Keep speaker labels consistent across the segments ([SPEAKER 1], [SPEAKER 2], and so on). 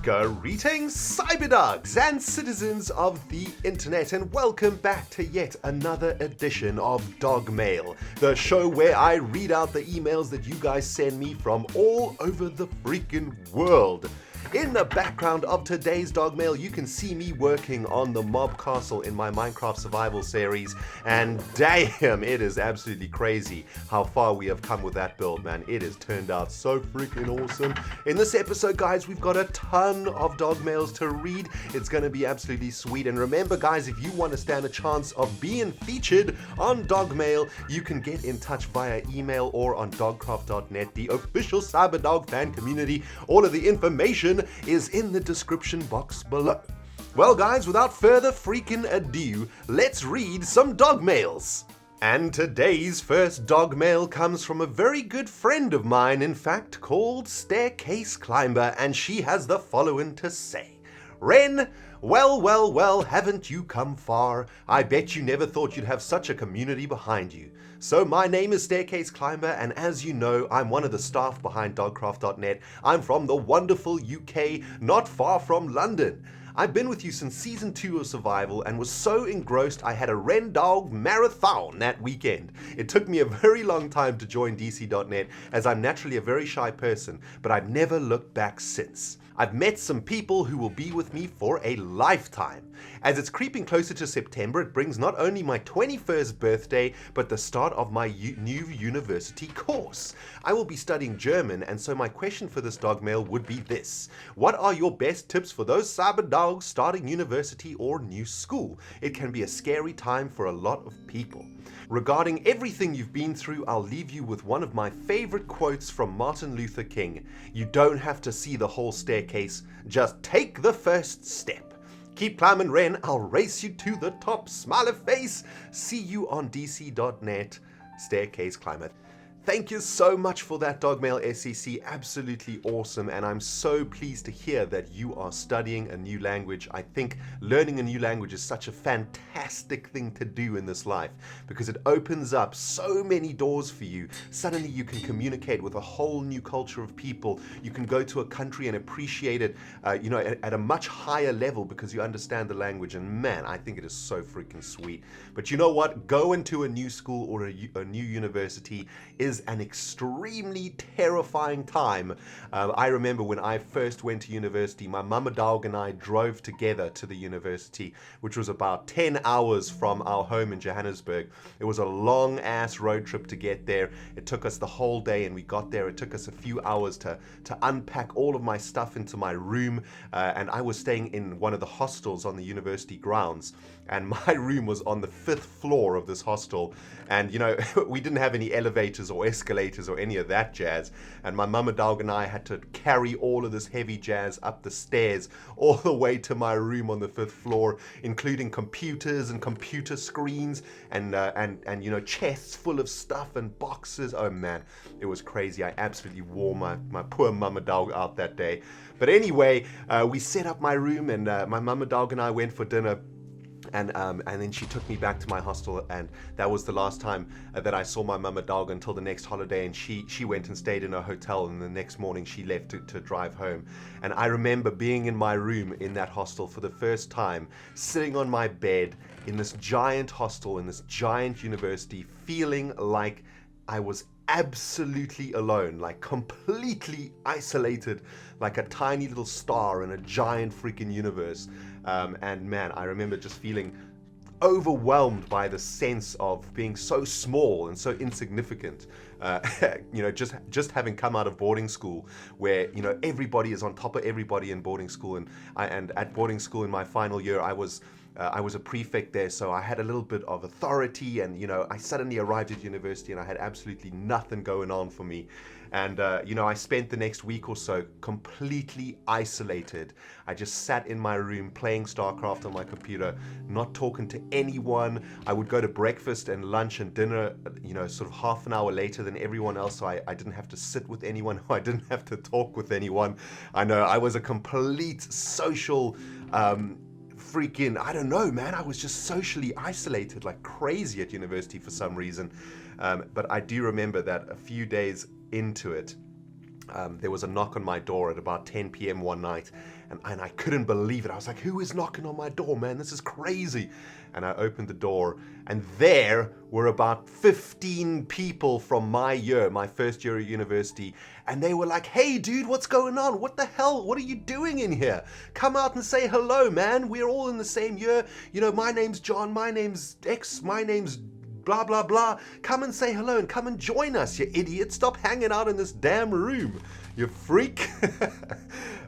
[SPEAKER 1] Greetings, cyberdogs and citizens of the internet, and welcome back to yet another edition of Dogmail, the show where I read out the emails that you guys send me from all over the freaking world. In the background of today's Dogmail, you can see me working on the mob castle in my Minecraft survival series, and damn, it is absolutely crazy how far we have come with that build, man. It has turned out so freaking awesome. In this episode, guys, we've got a ton of Dogmails to read. It's going to be absolutely sweet, and remember, guys, if you want to stand a chance of being featured on Dogmail, you can get in touch via email or on dogcraft.net, the official CyberDog fan community. All of the information is in the description box below. Well, guys, without further freaking ado, let's read some Dogmails. And today's first Dogmail comes from a very good friend of mine, in fact, called Staircase Climber, and she has the following to say. Ren, well, haven't you come far? I bet you never thought you'd have such a community behind you. So my name is Staircase Climber, and as you know, I'm one of the staff behind dogcraft.net. I'm from the wonderful UK, not far from London. I've been with you since Season 2 of Survival and was so engrossed I had a ReNDoG marathon that weekend. It took me a very long time to join DC.net as I'm naturally a very shy person, but I've never looked back since. I've met some people who will be with me for a lifetime. As it's creeping closer to September, it brings not only my 21st birthday, but the start of my new university course. I will be studying German, and so my question for this Dogmail would be this. What are your best tips for those cyberdogs starting university or new school? It can be a scary time for a lot of people. Regarding everything you've been through, I'll leave you with one of my favorite quotes from Martin Luther King. You don't have to see the whole staircase, just take the first step. Keep climbing, Ren, I'll race you to the top, smiley face. See you on DC.net, Staircase Climber. Thank you so much for that Dogmail, SEC. Absolutely awesome, and I'm so pleased to hear that you are studying a new language. I think learning a new language is such a fantastic thing to do in this life because it opens up so many doors for you. Suddenly you can communicate with a whole new culture of people. You can go to a country and appreciate it at a much higher level because you understand the language, and man, I think it is so freaking sweet. But you know what? Going to a new school or a new university is an extremely terrifying time. I remember when I first went to university, my mama dog and I drove together to the university, which was about 10 hours from our home in Johannesburg. It was a long ass road trip to get there. It took us the whole day, and we got there. It took us a few hours to unpack all of my stuff into my room, and I was staying in one of the hostels on the university grounds, and my room was on the 5th floor of this hostel, and we didn't have any elevators or escalators or any of that jazz, and my mama dog and I had to carry all of this heavy jazz up the stairs all the way to my room on the 5th floor, including computers and computer screens and chests full of stuff and boxes. Oh man, it was crazy. I absolutely wore my poor mama dog out that day. But anyway, we set up my room, and my mama dog and I went for dinner. And then she took me back to my hostel, and that was the last time that I saw my mama dog until the next holiday, and she went and stayed in a hotel, and the next morning she left to drive home. And I remember being in my room in that hostel for the first time, sitting on my bed in this giant hostel, in this giant university, feeling like I was absolutely alone, like completely isolated, like a tiny little star in a giant freaking universe. And man, I remember just feeling overwhelmed by the sense of being so small and so insignificant. Just having come out of boarding school, where everybody is on top of everybody in boarding school, and at boarding school in my final year, I was a prefect there, so I had a little bit of authority, and I suddenly arrived at university and I had absolutely nothing going on for me. And I spent the next week or so completely isolated. I just sat in my room playing StarCraft on my computer, not talking to anyone. I would go to breakfast and lunch and dinner, sort of half an hour later than everyone else, so I didn't have to sit with anyone, I didn't have to talk with anyone. I know, I was a complete social I don't know, man, I was just socially isolated like crazy at university for some reason. But I do remember that a few days into it, there was a knock on my door at about 10 p.m. one night, and I couldn't believe it. I was like, who is knocking on my door, man? This is crazy. And I opened the door, and there were about 15 people from my year, my first year at university, and they were like, hey dude, what's going on? What the hell? What are you doing in here? Come out and say hello, man. We're all in the same year. You know, my name's John, my name's X, my name's blah, blah, blah. Come and say hello and come and join us, you idiot. Stop hanging out in this damn room, you freak.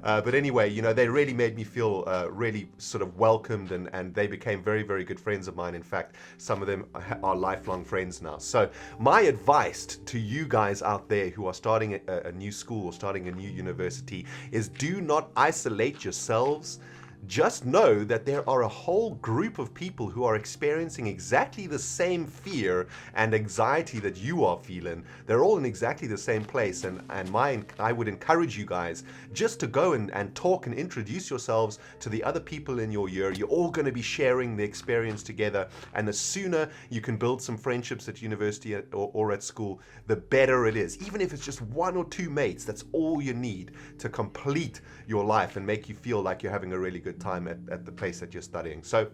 [SPEAKER 1] But anyway, you know, they really made me feel really sort of welcomed, and they became very, very good friends of mine. In fact, some of them are lifelong friends now. So my advice to you guys out there who are starting a new school or starting a new university is do not isolate yourselves. Just know that there are a whole group of people who are experiencing exactly the same fear and anxiety that you are feeling. They're all in exactly the same place, and I would encourage you guys just to go and talk and introduce yourselves to the other people in your year. You're all going to be sharing the experience together, and the sooner you can build some friendships at university or at school, the better it is. Even if it's just 1 or 2 mates, that's all you need to complete your life and make you feel like you're having a really good time at the place that you're studying. So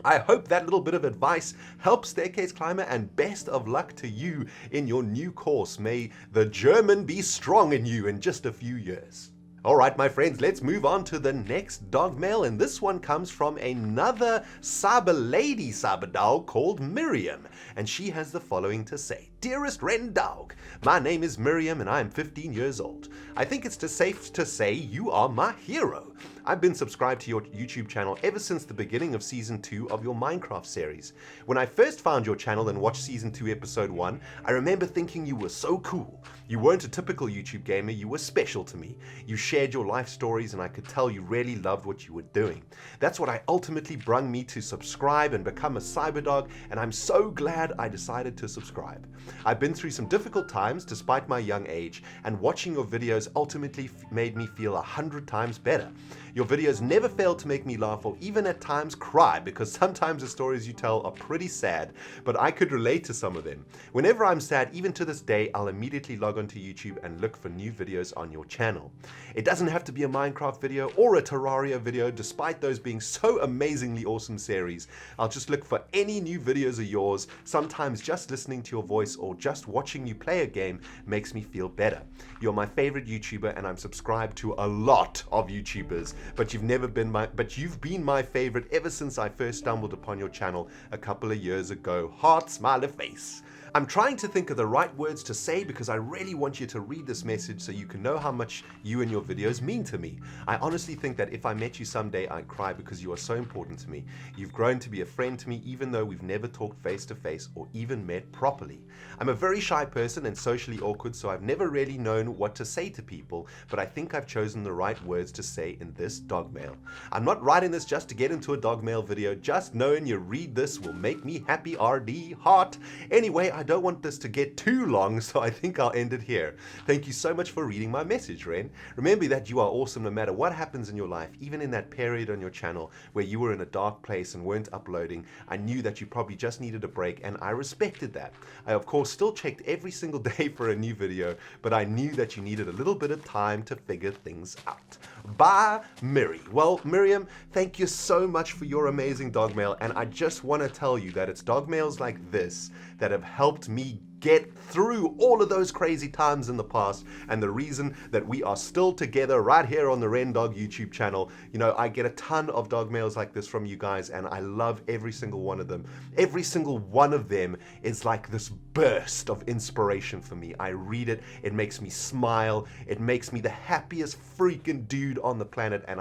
[SPEAKER 1] I hope that little bit of advice helps, Staircase Climber, and best of luck to you in your new course. May the German be strong in you in just a few years. All right, my friends, let's move on to the next Dogmail, and this one comes from another cyber dog called Miriam, and she has the following to say. Dearest ReNDoG, my name is Miriam and I am 15 years old. I think it's safe to say you are my hero. I've been subscribed to your YouTube channel ever since the beginning of Season 2 of your Minecraft series. When I first found your channel and watched Season 2 Episode 1, I remember thinking you were so cool. You weren't a typical YouTube gamer, you were special to me. You shared your life stories and I could tell you really loved what you were doing. That's what I ultimately brung me to subscribe and become a cyberdog, and I'm so glad I decided to subscribe. I've been through some difficult times despite my young age, and watching your videos ultimately made me feel 100 times better. Your videos never fail to make me laugh or even at times cry, because sometimes the stories you tell are pretty sad, but I could relate to some of them. Whenever I'm sad, even to this day, I'll immediately log onto YouTube and look for new videos on your channel. It doesn't have to be a Minecraft video or a Terraria video, despite those being so amazingly awesome series. I'll just look for any new videos of yours. Sometimes just listening to your voice or just watching you play a game makes me feel better. You're my favorite YouTuber, and I'm subscribed to a lot of YouTubers, but you've been my favorite ever since I first stumbled upon your channel a couple of years ago. Heart, smiley face. I'm trying to think of the right words to say because I really want you to read this message so you can know how much you and your videos mean to me. I honestly think that if I met you someday, I'd cry because you are so important to me. You've grown to be a friend to me even though we've never talked face to face or even met properly. I'm a very shy person and socially awkward, so I've never really known what to say to people, but I think I've chosen the right words to say in this Dogmail. I'm not writing this just to get into a Dogmail video, just knowing you read this will make me happy, RD, heart. Anyway, I don't want this to get too long, so I think I'll end it here. Thank you so much for reading my message, Ren. Remember that you are awesome no matter what happens in your life. Even in that period on your channel where you were in a dark place and weren't uploading, I knew that you probably just needed a break, and I respected that. I of course still checked every single day for a new video, but I knew that you needed a little bit of time to figure things out. Bye, Miri. Well, Miriam, thank you so much for your amazing Dogmail, and I just want to tell you that it's Dogmails like this that have helped me get through all of those crazy times in the past, and the reason that we are still together right here on the ReNDoG YouTube channel. You know, I get a ton of Dogmails like this from you guys, and I love every single one of them. Every single one of them is like this burst of inspiration for me. I read it, it makes me smile, it makes me the happiest freaking dude on the planet, and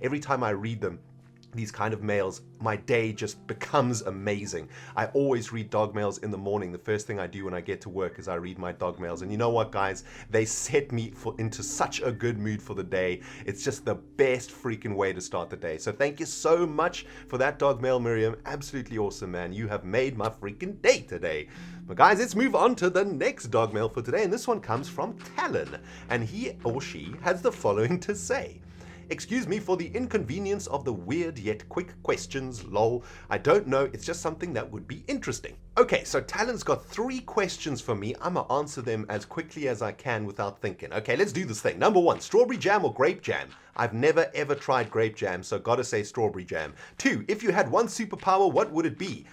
[SPEAKER 1] every time I read them, these kind of mails, my day just becomes amazing. I always read Dogmails in the morning. The first thing I do when I get to work is I read my Dogmails. And you know what, guys? They set me into such a good mood for the day. It's just the best freaking way to start the day. So thank you so much for that Dogmail, Miriam. Absolutely awesome, man. You have made my freaking day today. But guys, let's move on to the next Dogmail for today. And this one comes from Talon. And he or she has the following to say. Excuse me for the inconvenience of the weird yet quick questions, lol. I don't know, it's just something that would be interesting. Okay, so Talon's got 3 questions for me. I'm gonna answer them as quickly as I can without thinking. Okay, let's do this thing. Number 1, strawberry jam or grape jam? I've never ever tried grape jam, so gotta say strawberry jam. 2, if you had one superpower, what would it be?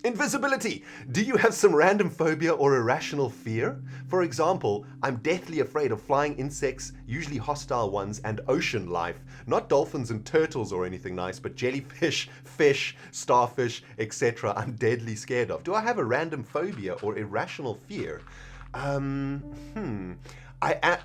[SPEAKER 1] Invisibility. Do you have some random phobia or irrational fear? For example, I'm deathly afraid of flying insects, usually hostile ones, and ocean life. Not dolphins and turtles or anything nice, but jellyfish, fish, starfish, etc. I'm deadly scared of. Do I have a random phobia or irrational fear? I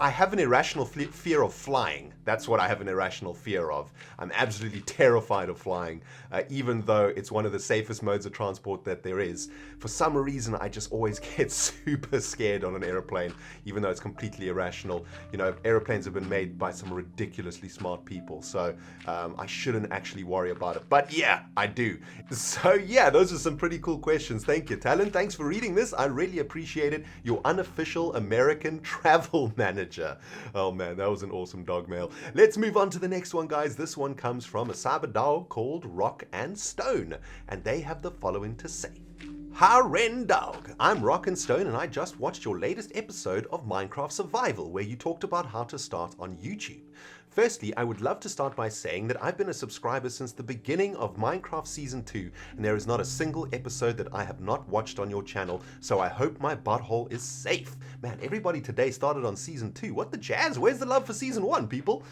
[SPEAKER 1] have an irrational fear of flying. That's what I have an irrational fear of. I'm absolutely terrified of flying, even though it's one of the safest modes of transport that there is. For some reason, I just always get super scared on an airplane, even though it's completely irrational. You know, airplanes have been made by some ridiculously smart people, so I shouldn't actually worry about it. But yeah, I do. So yeah, those are some pretty cool questions. Thank you, Talon. Thanks for reading this. I really appreciate it. Your unofficial American travel manager. Oh man, that was an awesome dog mail. Let's move on to the next one, guys. This one comes from a cyber dog called Rock and Stone, and they have the following to say. Hi ReNDoG, I'm Rock and Stone, and I just watched your latest episode of Minecraft Survival where you talked about how to start on YouTube. Firstly, I would love to start by saying that I've been a subscriber since the beginning of Minecraft Season 2, and there is not a single episode that I have not watched on your channel, so I hope my butthole is safe. Man, everybody today started on Season 2. What the jazz? Where's the love for Season 1, people?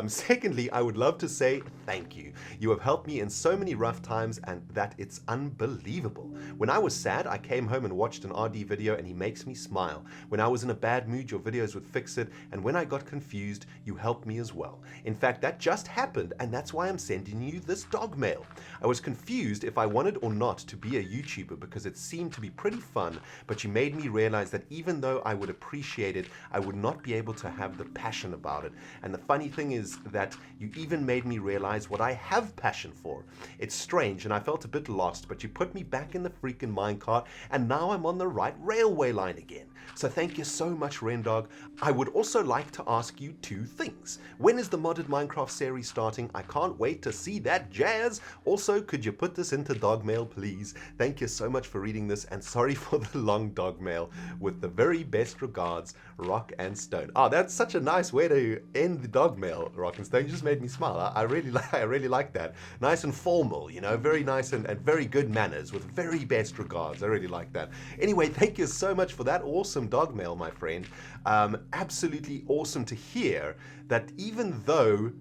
[SPEAKER 1] Secondly, I would love to say thank you. You have helped me in so many rough times, and that it's unbelievable. When I was sad, I came home and watched an RD video, and he makes me smile. When I was in a bad mood, your videos would fix it, and when I got confused, you helped me as well. In fact, that just happened, and that's why I'm sending you this dog mail. I was confused if I wanted or not to be a YouTuber because it seemed to be pretty fun, but you made me realize that even though I would appreciate it, I would not be able to have the passion about it. And the funny thing is that you even made me realize what I have passion for. It's strange, and I felt a bit lost, but you put me back in the freaking minecart, and now I'm on the right railway line again. So thank you so much, ReNDoG. I would also like to ask you 2 things. When is the modded Minecraft series starting? I can't wait to see that jazz. Also, could you put this into Dogmail, please? Thank you so much for reading this, and sorry for the long Dogmail. With the very best regards, Rock and Stone. Oh, that's such a nice way to end the Dogmail, Rock and Stone. You just made me smile. I really like that. Nice and formal, you know, very nice and very good manners with very best regards. I really like that. Anyway, thank you so much for that awesome Dogmail, my friend. Absolutely awesome to hear that even though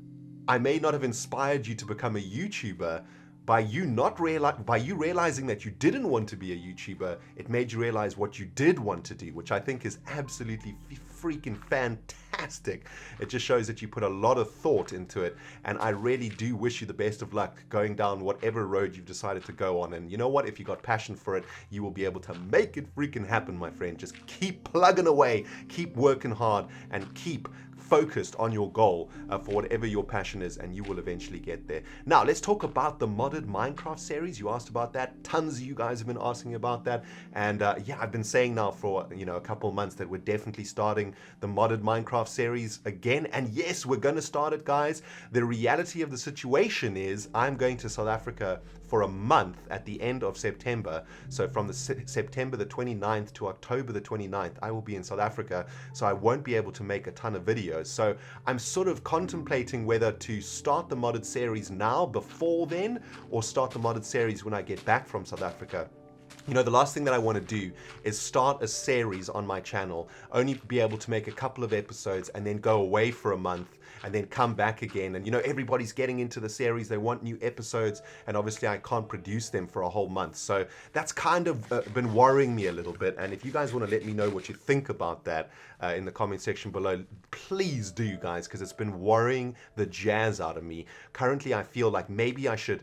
[SPEAKER 1] I may not have inspired you to become a YouTuber, by you realizing that you didn't want to be a YouTuber, it made you realize what you did want to do, which I think is absolutely freaking fantastic. It just shows that you put a lot of thought into it, and I really do wish you the best of luck going down whatever road you've decided to go on. And you know what? If you got passion for it, you will be able to make it freaking happen, my friend. Just keep plugging away, keep working hard, and keep focused on your goal for whatever your passion is, and you will eventually get there. Now, let's talk about the modded Minecraft series. You asked about that. Tons of you guys have been asking about that. And yeah, I've been saying now for, you know, a couple of months that we're definitely starting the modded Minecraft series again. And yes, we're going to start it, guys. The reality of the situation is I'm going to South Africa for a month at the end of September. So from the September the 29th to October the 29th, I will be in South Africa, so I won't be able to make a ton of videos. So I'm sort of contemplating whether to start the modded series now before then, or start the modded series when I get back from South Africa. You know, the last thing that I want to do is start a series on my channel, only be able to make a couple of episodes and then go away for a month and then come back again. And you know, everybody's getting into the series, they want new episodes, and obviously I can't produce them for a whole month. So that's kind of been worrying me a little bit. And if you guys want to let me know what you think about that in the comment section below, please do, guys, because it's been worrying the jazz out of me. Currently I feel like maybe I should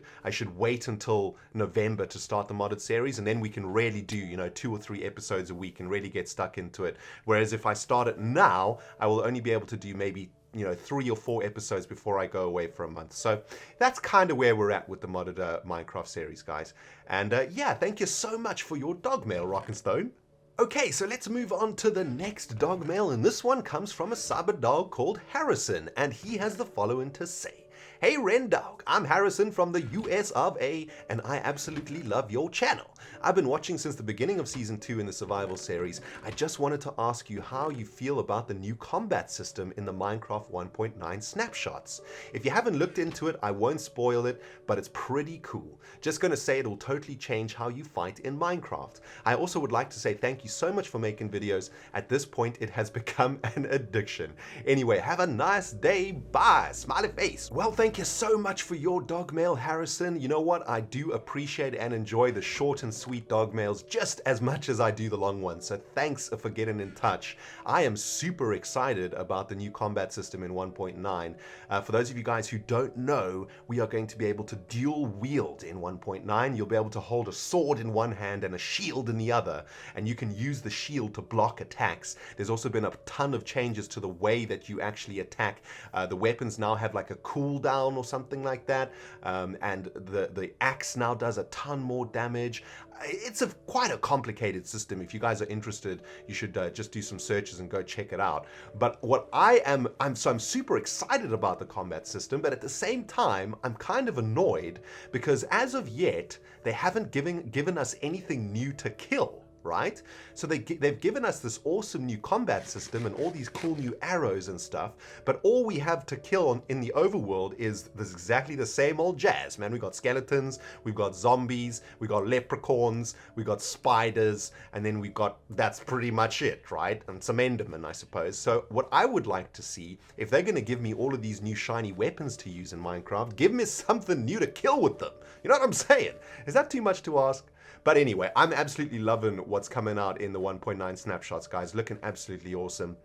[SPEAKER 1] wait until November to start the modded series, and then we can really do, you know, 2 or 3 episodes a week and really get stuck into it. Whereas if I start it now, I will only be able to do maybe, you know, 3 or 4 episodes before I go away for a month. So that's kind of where we're at with the modded Minecraft series, guys. And yeah, thank you so much for your dog mail, Rock and Stone. Okay, so let's move on to the next dog mail, and this one comes from a cyber dog called Harrison, and he has the following to say. Hey ReNDoG, I'm Harrison from the US of A, and I absolutely love your channel. I've been watching since the beginning of Season 2 in the survival series. I just wanted to ask you how you feel about the new combat system in the Minecraft 1.9 snapshots. If you haven't looked into it, I won't spoil it, but it's pretty cool. Just gonna say it'll totally change how you fight in Minecraft. I also would like to say thank you so much for making videos. At this point, it has become an addiction. Anyway, have a nice day. Bye. Smiley face. Well, thank you so much for your dog mail, Harrison. You know what? I do appreciate and enjoy the short and sweet dog mails just as much as I do the long ones. So thanks for getting in touch. I am super excited about the new combat system in 1.9. For those of you guys who don't know, we are going to be able to dual wield in 1.9. You'll be able to hold a sword in one hand and a shield in the other, and you can use the shield to block attacks. There's also been a ton of changes to the way that you actually attack. The weapons now have like a cooldown or something like that, and the axe now does a ton more damage. It's quite a complicated system. If you guys are interested, you should just do some searches and go check it out. But what I'm super excited about the combat system, but at the same time, I'm kind of annoyed because as of yet, they haven't given us anything new to kill. Right? So they've given us this awesome new combat system and all these cool new arrows and stuff, but all we have to kill in the overworld is exactly the same old jazz, man. We've got skeletons, we've got zombies, we've got leprechauns, we've got spiders, and then that's pretty much it, right? And some endermen, I suppose. So what I would like to see, if they're going to give me all of these new shiny weapons to use in Minecraft, give me something new to kill with them. You know what I'm saying? Is that too much to ask? But anyway, I'm absolutely loving what's coming out in the 1.9 snapshots, guys. Looking absolutely awesome.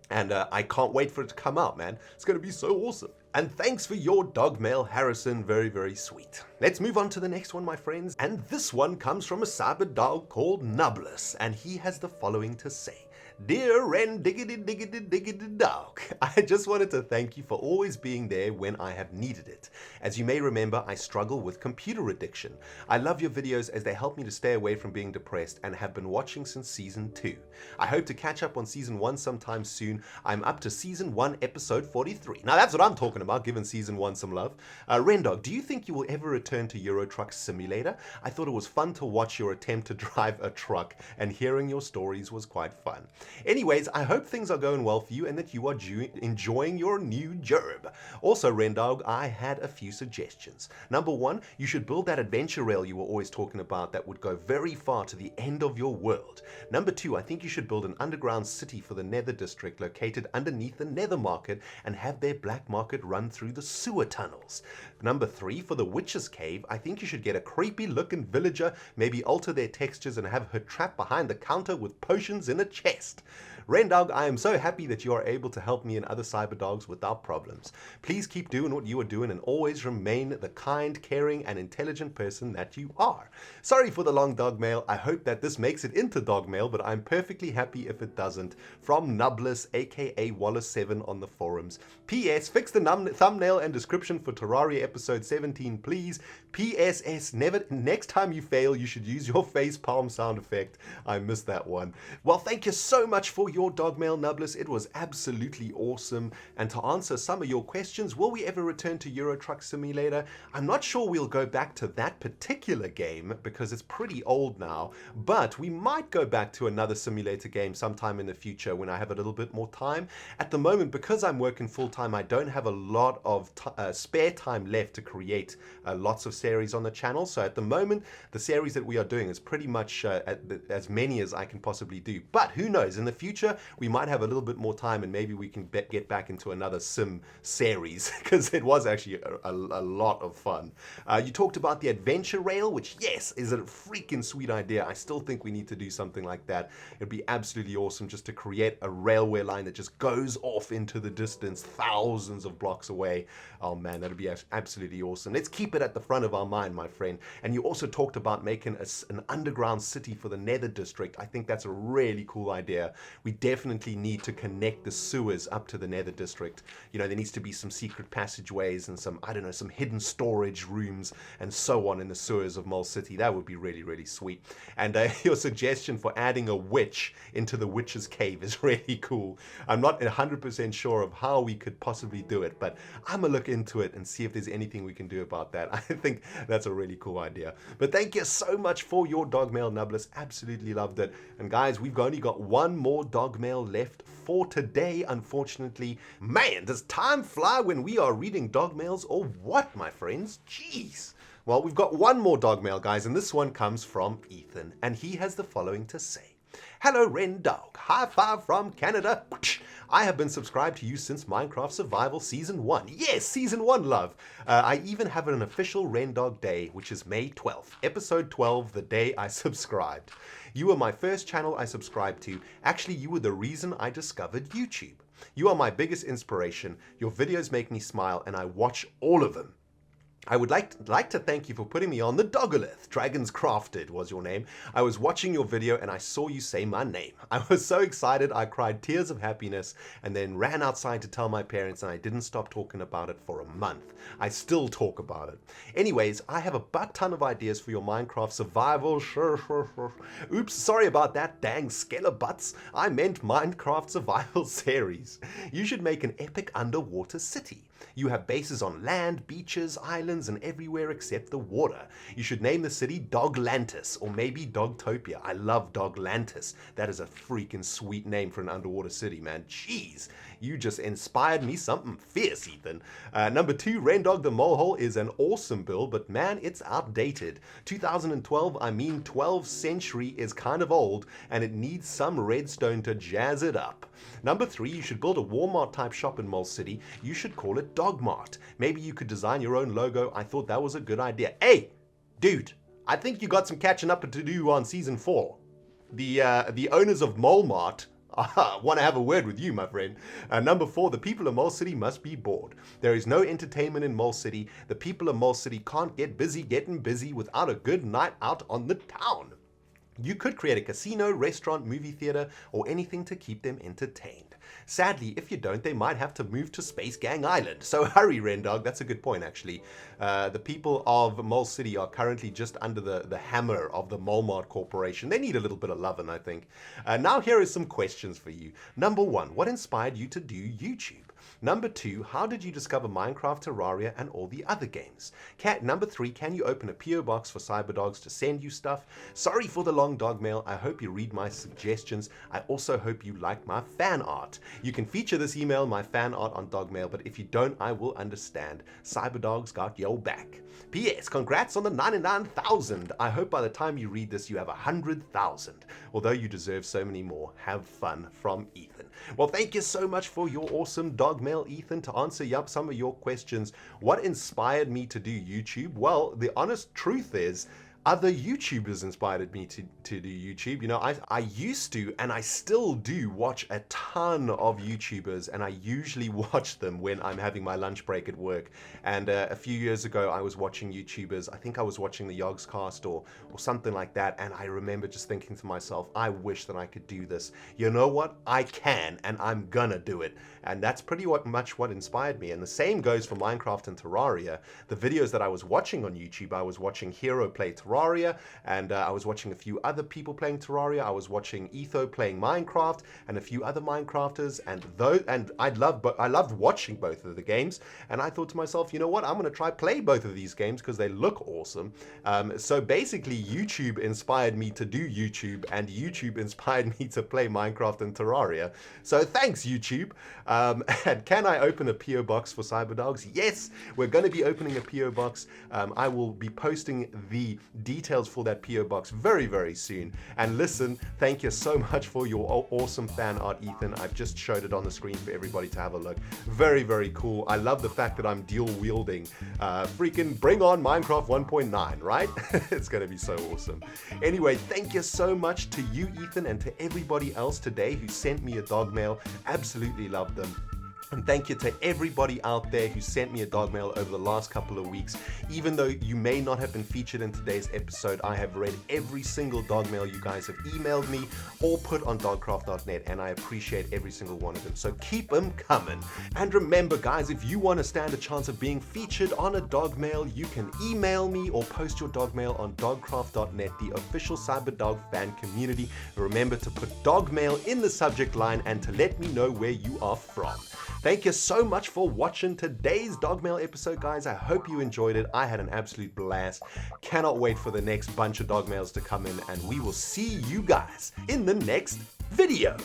[SPEAKER 1] And I can't wait for it to come out, man. It's going to be so awesome. And thanks for your dog mail, Harrison. Very, very sweet. Let's move on to the next one, my friends. And this one comes from a cyber dog called Nublus. And he has the following to say. Dear ReNDoG, I just wanted to thank you for always being there when I have needed it. As you may remember, I struggle with computer addiction. I love your videos as they help me to stay away from being depressed and have been watching since Season 2. I hope to catch up on Season 1 sometime soon. I'm up to Season 1, Episode 43. Now that's what I'm talking about, giving Season 1 some love. ReNDoG, do you think you will ever return to Euro Truck Simulator? I thought it was fun to watch your attempt to drive a truck, and hearing your stories was quite fun. Anyways, I hope things are going well for you and that you are enjoying your new job. Also, ReNDoG, I had a few suggestions. Number one, you should build that adventure rail you were always talking about that would go very far to the end of your world. Number two, I think you should build an underground city for the Nether District located underneath the Nether Market and have their black market run through the sewer tunnels. Number three, for the Witch's Cave, I think you should get a creepy looking villager, maybe alter their textures and have her trapped behind the counter with potions in a chest. ReNDoG, I am so happy that you are able to help me and other cyber dogs without problems. Please keep doing what you are doing and always remain the kind, caring, and intelligent person that you are. Sorry for the long dog mail. I hope that this makes it into dog mail, but I'm perfectly happy if it doesn't. From Nublus, aka Wallace7 on the forums. P.S. Fix the thumbnail and description for Terraria episode 17, please. P.S.S. Next time you fail, you should use your face palm sound effect. I missed that one. Well, thank you so much for your dog mail, Nublus. It was absolutely awesome. And to answer some of your questions, will we ever return to Euro Truck Simulator? I'm not sure we'll go back to that particular game because it's pretty old now, but we might go back to another simulator game sometime in the future when I have a little bit more time. At the moment, because I'm working full-time, I don't have a lot of spare time left to create lots of series on the channel. So at the moment, the series that we are doing is pretty much as many as I can possibly do. But who knows, in the future, we might have a little bit more time and maybe we can get back into another sim series because it was actually a lot of fun. You talked about the adventure rail, which, yes, is a freaking sweet idea. I still think we need to do something like that. It'd be absolutely awesome just to create a railway line that just goes off into the distance, thousands of blocks away. Oh man, that'd be absolutely awesome. Let's keep it at the front of of our mind, my friend. And you also talked about making an underground city for the Nether District. I think that's a really cool idea. We definitely need to connect the sewers up to the Nether District. You know, there needs to be some secret passageways and some, I don't know, some hidden storage rooms and so on in the sewers of Mole City. That would be really, really sweet. And your suggestion for adding a witch into the witch's cave is really cool. I'm not 100% sure of how we could possibly do it, but I'm gonna look into it and see if there's anything we can do about that. I think that's a really cool idea. But thank you so much for your dog mail, Nublis. Absolutely loved it. And guys, we've only got one more dog mail left for today, unfortunately. Man, does time fly when we are reading dog mails or what, my friends? Jeez. Well, we've got one more dog mail, guys, and this one comes from Ethan, and he has the following to say. Hello, ReNDoG. High five from Canada. I have been subscribed to you since Minecraft Survival Season 1. Yes, Season 1, love. I even have an official ReNDoG day, which is May 12th. Episode 12, the day I subscribed. You were my first channel I subscribed to. Actually, you were the reason I discovered YouTube. You are my biggest inspiration. Your videos make me smile, and I watch all of them. I would like to thank you for putting me on the Dogolith. Dragons Crafted was your name. I was watching your video and I saw you say my name. I was so excited I cried tears of happiness and then ran outside to tell my parents, and I didn't stop talking about it for a month. I still talk about it. Anyways, I have a butt ton of ideas for your Minecraft survival. Oops, sorry about that, dang skelebutts. I meant Minecraft survival series. You should make an epic underwater city. You have bases on land, beaches, islands, and everywhere except the water. You should name the city Doglantis, or maybe Dogtopia. I love Doglantis. That is a freaking sweet name for an underwater city, man. Jeez, you just inspired me something fierce, Ethan. Number 2, ReNDoG the Molehole is an awesome build, but man, it's outdated. 2012, I mean 12th century is kind of old, and it needs some redstone to jazz it up. Number 3, you should build a Walmart type shop in Mole City. You should call it Dogmart. Maybe you could design your own logo. I thought that was a good idea. Hey, dude, I think you got some catching up to do on season 4. The owners of Molemart want to have a word with you, my friend. Number 4, the people of Mole City must be bored. There is no entertainment in Mole City. The people of Mole City can't get busy getting busy without a good night out on the town. You could create a casino, restaurant, movie theater, or anything to keep them entertained. Sadly, if you don't, they might have to move to Space Gang Island. So hurry, ReNDoG. That's a good point, actually. The people of Mole City are currently just under the hammer of the Molemart Corporation. They need a little bit of loving, I think. Now here are some questions for you. Number 1, what inspired you to do YouTube? Number 2, how did you discover Minecraft, Terraria, and all the other games? Number 3, can you open a PO box for Cyberdogs to send you stuff? Sorry for the long dog mail. I hope you read my suggestions. I also hope you like my fan art. You can feature this email, my fan art, on Dogmail, but if you don't, I will understand. Cyberdogs got your back. P.S. Congrats on the 99,000. I hope by the time you read this, you have 100,000. Although you deserve so many more. Have fun, from Ethan. Well, thank you so much for your awesome dog mail, Ethan. To answer some of your questions, what inspired me to do YouTube? Well, the honest truth is, other YouTubers inspired me to do YouTube. You know, I used to, and I still do, watch a ton of YouTubers, and I usually watch them when I'm having my lunch break at work. And a few years ago, I was watching YouTubers. I think I was watching the Yogscast or something like that, and I remember just thinking to myself, I wish that I could do this. You know what? I can, and I'm gonna do it. And that's pretty much what inspired me. And the same goes for Minecraft and Terraria. The videos that I was watching on YouTube, I was watching Hero play Terraria, and I was watching a few other people playing Terraria. I was watching Etho playing Minecraft, and a few other Minecrafters, and I loved watching both of the games. And I thought to myself, you know what? I'm going to try play both of these games because they look awesome. So basically, YouTube inspired me to do YouTube, and YouTube inspired me to play Minecraft and Terraria. So thanks, YouTube. And can I open a PO box for Cyberdogs? Yes, we're going to be opening a PO box. I will be posting the details for that PO box very, very soon. And listen, thank you so much for your awesome fan art, Ethan. I've just showed it on the screen for everybody to have a look. Very, very cool. I love the fact that I'm dual wielding. Freaking bring on Minecraft 1.9, right? It's going to be so awesome. Anyway, thank you so much to you, Ethan, and to everybody else today who sent me a dog mail. Absolutely loved them. And thank you to everybody out there who sent me a dog mail over the last couple of weeks. Even though you may not have been featured in today's episode, I have read every single dog mail you guys have emailed me or put on dogcraft.net, and I appreciate every single one of them. So keep them coming. And remember, guys, if you want to stand a chance of being featured on a dog mail, you can email me or post your dog mail on dogcraft.net, the official CyberDog fan community. Remember to put dog mail in the subject line and to let me know where you are from. Thank you so much for watching today's Dogmail episode, guys. I hope you enjoyed it. I had an absolute blast. Cannot wait for the next bunch of Dogmails to come in, and we will see you guys in the next video.